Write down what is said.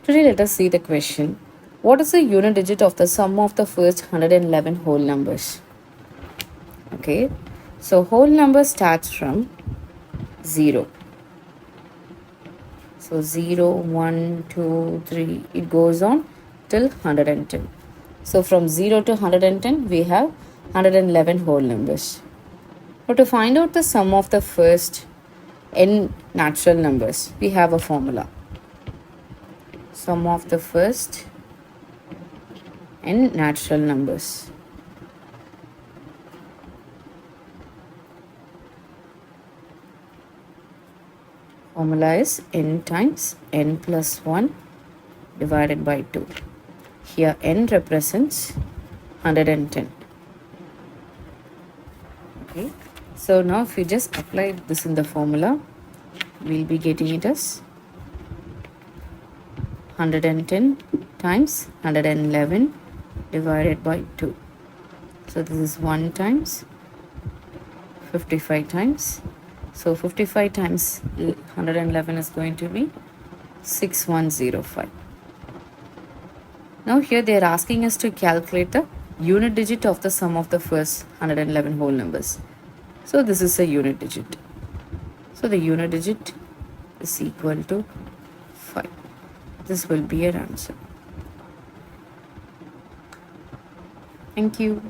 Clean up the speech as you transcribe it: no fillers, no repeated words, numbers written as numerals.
Today let us see the question. What is the unit digit of the sum of the first 111 whole numbers? Okay, so whole number starts from 0. So 0, 1, 2, 3, it goes on till 110. So from 0 to 110, we have 111 whole numbers. Now to find out the sum of the first n natural numbers, we have a formula. Sum of the first n natural numbers. Formula is n times n plus 1 divided by 2. Here n represents 110. Okay, so now if we just apply this in the formula, we'll be getting it as 110 times 111 divided by 2. So this is 1 times 55 times. So 55 times 111 is going to be 6105. Now here they are asking us to calculate the unit digit of the sum of the first 111 whole numbers. So this is a unit digit. So the unit digit is equal to 5. This will be your answer. Thank you.